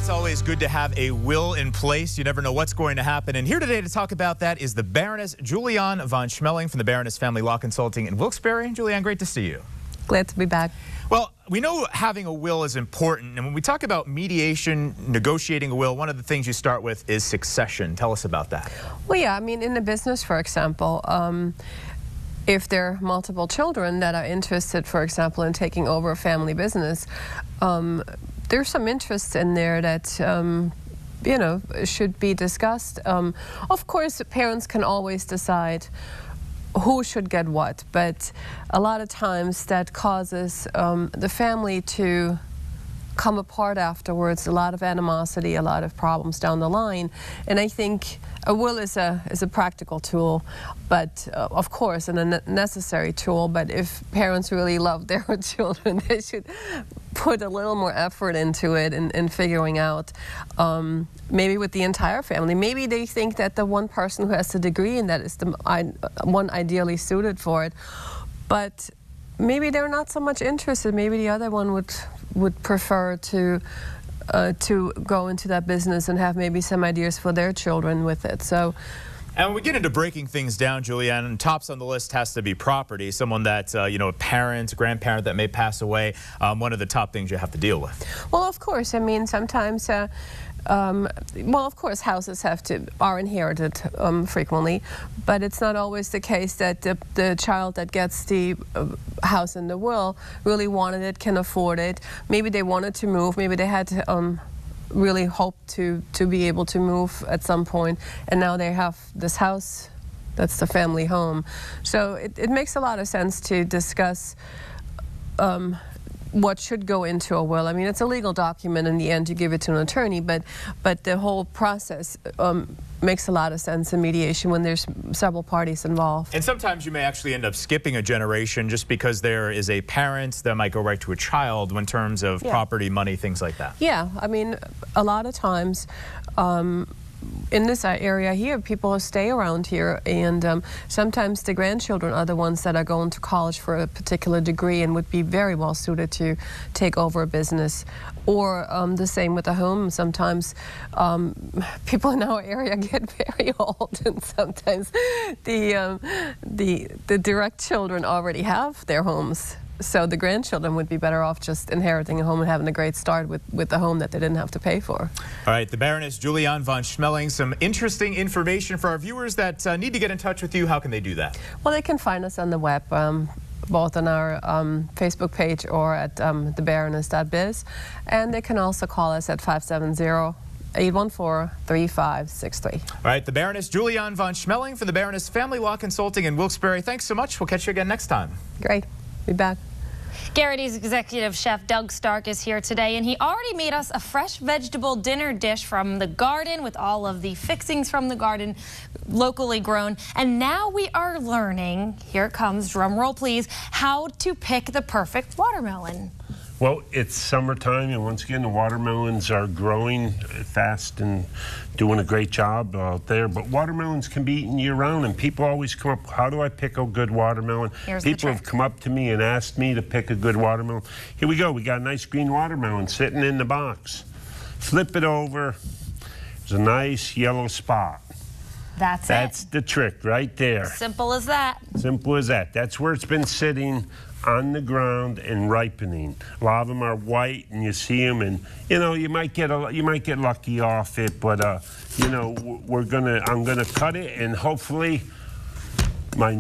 it's always good to have a will in place. You never know what's going to happen. And here today to talk about that is the Baroness Juliane von Schmeling from the Baroness Family Law Consulting in Wilkes-Barre. Juliane, great to see you. Glad to be back. Well, we know having a will is important. And when we talk about mediation, negotiating a will, one of the things you start with is succession. Tell us about that. Well, yeah, I mean, in the business, for example, if there are multiple children that are interested, for example, in taking over a family business, there's some interest in there that, you know, should be discussed. Of course, parents can always decide who should get what, but a lot of times that causes the family to come apart afterwards, a lot of animosity, a lot of problems down the line. And I think a will is a practical tool, but of course, and a necessary tool. But if parents really love their children, they should put a little more effort into it in figuring out, maybe with the entire family. Maybe they think that the one person who has the degree and that is the one ideally suited for it, but maybe they're not so much interested. Maybe the other one would prefer to go into that business and have maybe some ideas for their children with it. So. And when we get into breaking things down, Juliane, tops on the list has to be property. Someone that, you know, a parent, a grandparent that may pass away, one of the top things you have to deal with. Well, of course. I mean, sometimes, well, of course, houses are inherited frequently, but it's not always the case that the child that gets the house in the will really wanted it, can afford it. Maybe they wanted to move. Maybe they had really hoped to be able to move at some point, and now they have this house that's the family home. So it makes a lot of sense to discuss what should go into a will. I mean, it's a legal document. In the end, you give it to an attorney, but the whole process makes a lot of sense in mediation when there's several parties involved. And sometimes you may actually end up skipping a generation just because there is a parent that might go right to a child in terms of property, money, things like that. Yeah, I mean, a lot of times in this area here, people stay around here, and sometimes the grandchildren are the ones that are going to college for a particular degree and would be very well suited to take over a business. Or the same with the home. Sometimes people in our area get very old, and sometimes the direct children already have their homes. So the grandchildren would be better off just inheriting a home and having a great start with the home that they didn't have to pay for. All right, the Baroness Juliane von Schmeling, some interesting information for our viewers that need to get in touch with you. How can they do that? Well, they can find us on the web, both on our Facebook page or at thebaroness.biz, and they can also call us at 570-814-3563. All right, the Baroness Juliane von Schmeling from the Baroness Family Law Consulting in Wilkes-Barre. Thanks so much. We'll catch you again next time. Great. Be back. Garrity's executive chef Doug Stark is here today, and he already made us a fresh vegetable dinner dish from the garden with all of the fixings from the garden, locally grown. And now we are learning, here it comes, drum roll please, how to pick the perfect watermelon. Well, it's summertime, and once again, the watermelons are growing fast and doing a great job out there. But watermelons can be eaten year-round, and people always come up, how do I pick a good watermelon? People have come up to me and asked me to pick a good watermelon. Here we go. We got a nice green watermelon sitting in the box. Flip it over. There's a nice yellow spot. That's the trick right there. Simple as that. Simple as that. That's where it's been sitting on the ground and ripening. A lot of them are white, and you see them, and you know you might get lucky off it, but you know I'm gonna cut it, and hopefully my